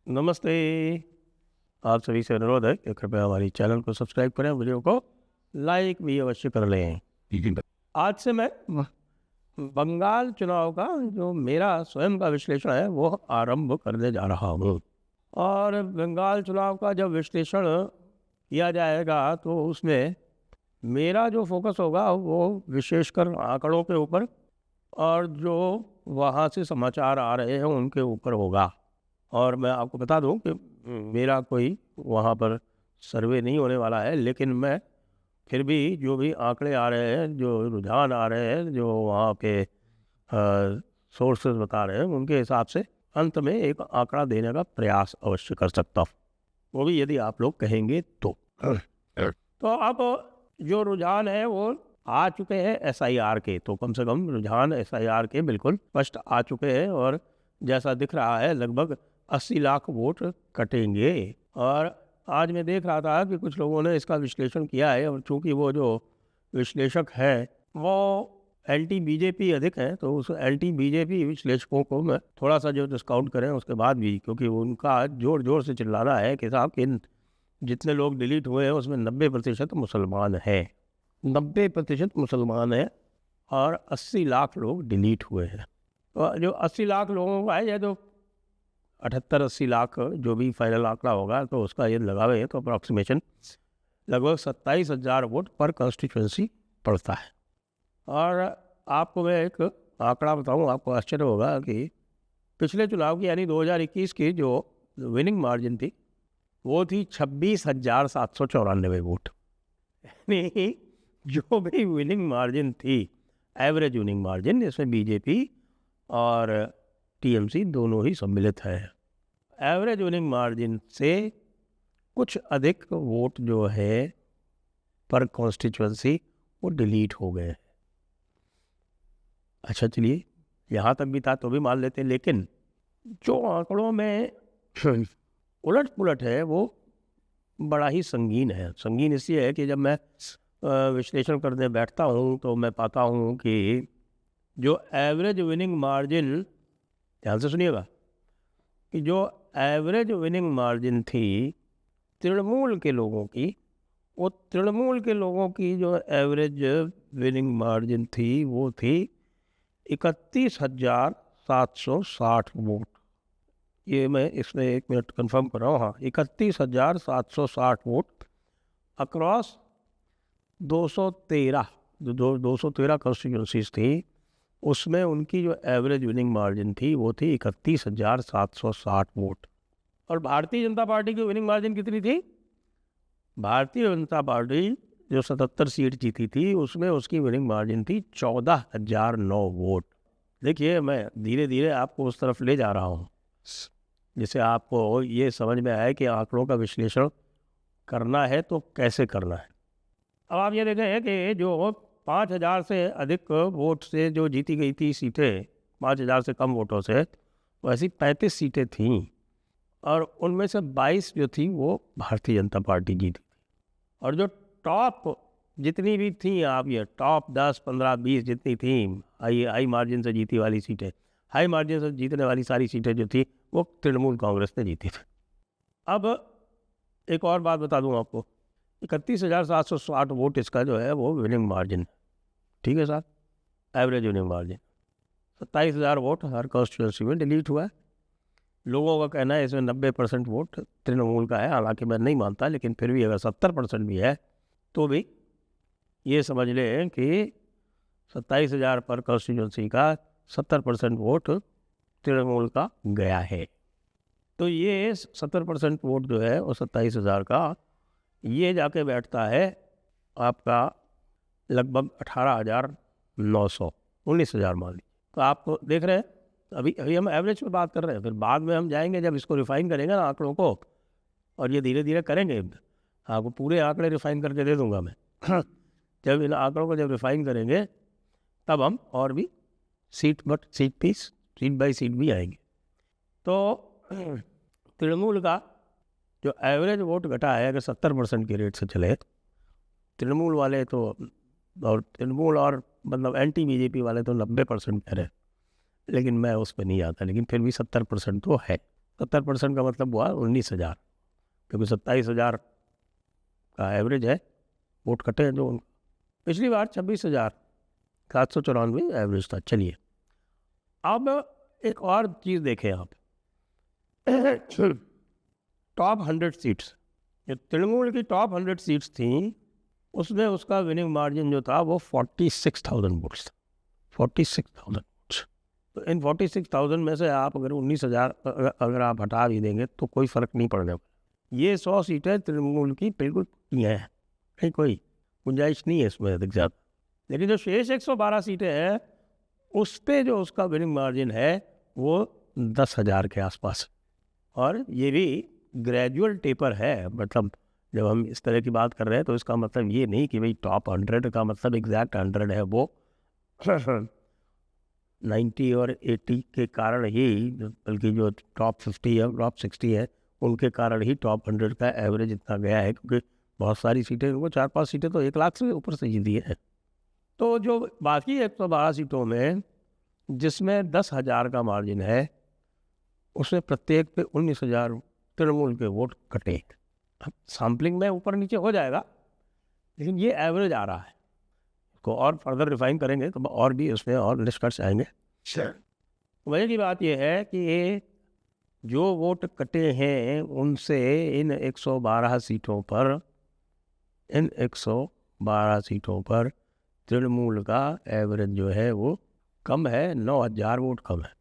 नमस्ते। आप सभी से अनुरोध है कि कृपया हमारी चैनल को सब्सक्राइब करें, वीडियो को लाइक भी अवश्य कर लें। आज से मैं बंगाल चुनाव का जो मेरा स्वयं का विश्लेषण है वो आरंभ करने जा रहा हूँ। और बंगाल चुनाव का जब विश्लेषण किया जाएगा तो उसमें मेरा जो फोकस होगा वो विशेषकर आंकड़ों के ऊपर और जो वहाँ से समाचार आ रहे हैं उनके ऊपर होगा। और मैं आपको बता दूं कि मेरा कोई वहाँ पर सर्वे नहीं होने वाला है, लेकिन मैं फिर भी जो भी आंकड़े आ रहे हैं, जो रुझान आ रहे हैं, जो वहाँ के सोर्सेज बता रहे हैं, उनके हिसाब से अंत में एक आंकड़ा देने का प्रयास अवश्य कर सकता हूँ, वो भी यदि आप लोग कहेंगे तो। तो अब जो रुझान है वो आ चुके हैं SIR के, तो कम से कम रुझान SIR के बिल्कुल स्पष्ट आ चुके हैं और जैसा दिख रहा है लगभग 80 लाख वोट कटेंगे। और आज मैं देख रहा था कि कुछ लोगों ने इसका विश्लेषण किया है, और चूंकि वो जो विश्लेषक है वो एंटी बीजेपी अधिक है, तो उस एंटी बीजेपी विश्लेषकों को मैं थोड़ा सा जो डिस्काउंट करें उसके बाद भी, क्योंकि उनका जोर जोर से चिल्लाना है कि साहब कि जितने लोग डिलीट हुए हैं उसमें 90% मुसलमान हैं, 90% मुसलमान हैं और 80 लाख लोग डिलीट हुए हैं। तो जो 80 लाख लोगों का है, या जो 78-80 लाख जो भी फाइनल आंकड़ा होगा, तो उसका ये लगावे तो अप्रॉक्सीमेशन लगभग 27,000 वोट पर कॉन्स्टिट्यूंसी पड़ता है। और आपको मैं एक आंकड़ा बताऊं, आपको आश्चर्य होगा कि पिछले चुनाव की यानी 2021 की जो विनिंग मार्जिन थी वो थी 26,794 वोट। यानी जो भी विनिंग मार्जिन थी, एवरेज विनिंग मार्जिन, इसमें बीजेपी और TMC दोनों ही सम्मिलित है, एवरेज विनिंग मार्जिन से कुछ अधिक वोट जो है पर कॉन्स्टिट्यूंसी वो डिलीट हो गए। अच्छा चलिए, यहाँ तक भी था तो भी मान लेते हैं, लेकिन जो आंकड़ों में उलट पुलट है वो बड़ा ही संगीन है। संगीन इसलिए है कि जब मैं विश्लेषण करने बैठता हूँ तो मैं पाता हूँ कि जो एवरेज विनिंग मार्जिन, ध्यान से सुनिएगा, कि जो एवरेज विनिंग मार्जिन थी तृणमूल के लोगों की, वो तृणमूल के लोगों की जो एवरेज विनिंग मार्जिन थी वो थी 31,760 वोट। ये मैं इसमें 1 मिनट कंफर्म कर रहा हूँ, हाँ, 31,760 वोट अक्रॉस 213 जो 213 कॉन्स्टिट्यूंसीज थी, उसमें उनकी जो एवरेज विनिंग मार्जिन थी वो थी 31,760 वोट। और भारतीय जनता पार्टी की विनिंग मार्जिन कितनी थी? भारतीय जनता पार्टी जो 77 सीट जीती थी उसमें उसकी विनिंग मार्जिन थी 14,009 वोट। देखिए, मैं धीरे धीरे आपको उस तरफ ले जा रहा हूँ जिससे आपको ये समझ में आए कि आंकड़ों का विश्लेषण करना है तो कैसे करना है। अब आप ये देखें कि जो 5,000 से अधिक वोट से जो जीती गई थी सीटें, 5,000 से कम वोटों से, वैसी 35 सीटें थीं और उनमें से 22 जो थी वो भारतीय जनता पार्टी जीती थी। और जो टॉप जितनी भी थी, आप ये टॉप 10, 15, 20 जितनी थी हाई मार्जिन से जीती वाली सीटें, हाई मार्जिन से जीतने वाली सारी सीटें जो थी वो तृणमूल कांग्रेस ने जीती थी। अब एक और बात बता दूं आपको, 31,760 वोट इसका जो है वो विनिंग मार्जिन, ठीक है साहब, एवरेज विनिंग मार्जिन। 27,000 वोट हर कॉन्स्टिट्यूंसी में डिलीट हुआ है। लोगों का कहना है इसमें 90% वोट तृणमूल का है, हालांकि मैं नहीं मानता, लेकिन फिर भी अगर 70% भी है तो भी ये समझ लें कि 27,000 पर कॉन्स्टिट्यूंसी का 70% वोट तृणमूल का गया है। तो ये 70% वोट जो है वो 27,000 का ये जाके बैठता है आपका लगभग 18,900, 19,000 मान लीजिए। तो आप देख रहे हैं, अभी हम एवरेज पे बात कर रहे हैं, फिर बाद में हम जाएंगे जब इसको रिफाइन करेंगे ना आंकड़ों को, और ये धीरे धीरे करेंगे, आपको पूरे आंकड़े रिफाइन करके दे दूंगा मैं। जब इन आंकड़ों को जब रिफाइन करेंगे तब हम और भी सीट बाई सीट भी आएंगे। तो तृणमूल का जो एवरेज वोट घटा है, अगर 70% के रेट से चले, तृणमूल वाले तो, और तृणमूल और मतलब एंटी बीजेपी वाले तो 90% कह रहे हैं, लेकिन मैं उस पर नहीं आता, लेकिन फिर भी 70% तो है। 70% का मतलब हुआ 19,000, क्योंकि 27,000 का एवरेज है वोट कटे हैं जो उनका। पिछली बार 26,794 एवरेज था। चलिए अब एक और चीज़ देखें आप, टॉप 100 सीट्स, जो तृणमूल की टॉप 100 सीट्स थी उसमें उसका विनिंग मार्जिन जो था वो 46,000 वोट्स था। 46,000 वोट्स। तो इन 46,000 में से आप अगर 19,000 अगर आप हटा भी देंगे तो कोई फ़र्क नहीं पड़ने वाला। ये 100 सीटें तृणमूल की बिल्कुल हैं, कहीं कोई गुंजाइश नहीं है इसमें अधिक ज़्यादा। लेकिन जो शेष 112 सीटें हैं उस पर जो उसका विनिंग मार्जिन है वो 10,000 के आसपास। और ये भी ग्रेजुअल टेपर है, मतलब जब हम इस तरह की बात कर रहे हैं तो इसका मतलब ये नहीं कि भाई टॉप 100 का मतलब एग्जैक्ट 100 है, वो 90 और 80 के कारण ही, बल्कि जो टॉप 50 है टॉप 60 है उनके कारण ही टॉप 100 का एवरेज इतना गया है, क्योंकि बहुत सारी सीटें, वो 4-5 सीटें तो 1 लाख से ऊपर से जीती है। तो जो बाकी 112 सीटों में जिसमें 10,000 का मार्जिन है उसमें प्रत्येक पे 19,000 तृणमूल के वोट कटे। अब सैम्पलिंग में ऊपर नीचे हो जाएगा, लेकिन ये एवरेज आ रहा है। को और फर्दर रिफाइन करेंगे तो और भी उसमें और निष्कर्ष आएंगे। वजह की बात यह है कि ये जो वोट कटे हैं उनसे इन 112 सीटों पर तृणमूल का एवरेज जो है वो कम है, 9,000 वोट कम है।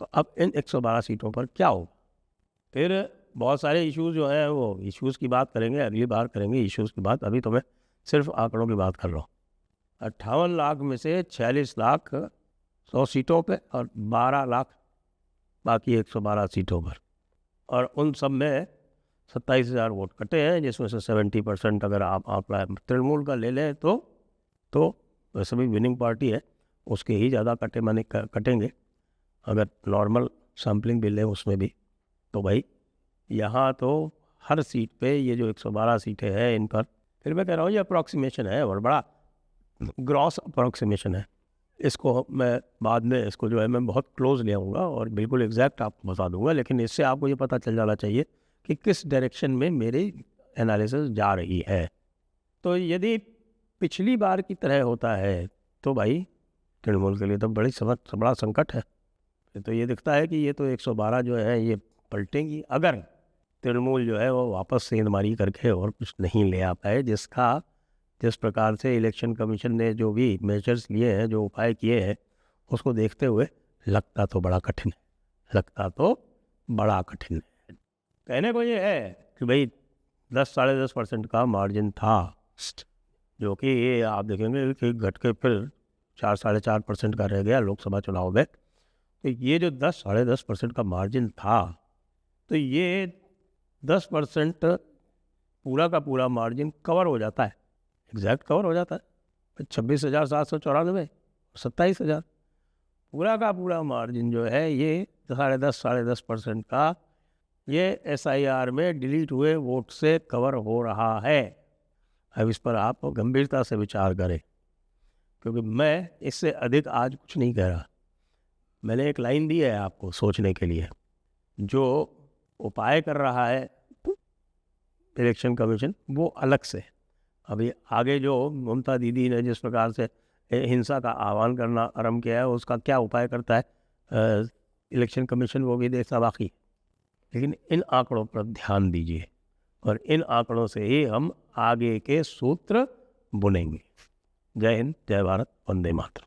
तो अब इन 112 सीटों पर क्या होगा? फिर बहुत सारे इश्यूज़ जो हैं वो इश्यूज़ की बात करेंगे, अगली बार करेंगे इश्यूज़ की बात। अभी तो मैं सिर्फ आंकड़ों की बात कर रहा हूँ। 58 लाख में से 46 लाख 100 सीटों पे और 12 लाख बाकी 112 सीटों पर, और उन सब में 27,000 वोट कटे हैं, जिसमें से 70% अगर आप आंकड़ा तृणमूल का ले लें तो वैसे भी विनिंग पार्टी है, उसके ही ज़्यादा कटे माने कटेंगे। अगर नॉर्मल सैम्पलिंग भी लें उसमें भी, तो भाई यहाँ तो हर सीट पे ये जो 112 सीटें हैं इन पर, फिर मैं कह रहा हूँ ये अप्रॉक्सीमेशन है और बड़ा ग्रॉस अप्रॉक्सीमेशन है। इसको मैं बाद में इसको जो है मैं बहुत क्लोज ले आऊँगा और बिल्कुल एग्जैक्ट आपको बता दूंगा, लेकिन इससे आपको ये पता चल जाना चाहिए कि किस डायरेक्शन में मेरी एनालिसिस जा रही है। तो यदि पिछली बार की तरह होता है तो भाई तृणमूल के लिए तो बड़ा संकट है। तो ये दिखता है कि ये तो 112 जो है ये पलटेंगी अगर तृणमूल जो है वो वापस सेंधमारी करके और कुछ नहीं ले आ पाए। जिस प्रकार से इलेक्शन कमीशन ने जो भी मेजर्स लिए हैं, जो उपाय किए हैं, उसको देखते हुए लगता तो बड़ा कठिन है। कहने को ये है कि भाई 10-10.5% का मार्जिन था, जो कि ये आप देखेंगे कि घट के फिर 4-4.5% का रह गया लोकसभा चुनाव में। तो ये जो 10-10.5% का मार्जिन था, तो ये 10% पूरा का पूरा मार्जिन कवर हो जाता है, एग्जैक्ट कवर हो जाता है। 26,794, 27,000, पूरा का पूरा मार्जिन जो है ये 10.5% का ये SIR में डिलीट हुए वोट से कवर हो रहा है। अब इस पर आप गंभीरता से विचार करें, क्योंकि मैं इससे अधिक आज कुछ नहीं कह रहा। मैंने एक लाइन दी है आपको सोचने के लिए। जो उपाय कर रहा है इलेक्शन कमीशन वो अलग से, अभी आगे जो ममता दीदी ने जिस प्रकार से हिंसा का आह्वान करना आरंभ किया है उसका क्या उपाय करता है इलेक्शन कमीशन, वो भी देखना बाकी। लेकिन इन आंकड़ों पर ध्यान दीजिए और इन आंकड़ों से ही हम आगे के सूत्र बुनेंगे। जय हिंद, जय भारत, वंदे मातरम।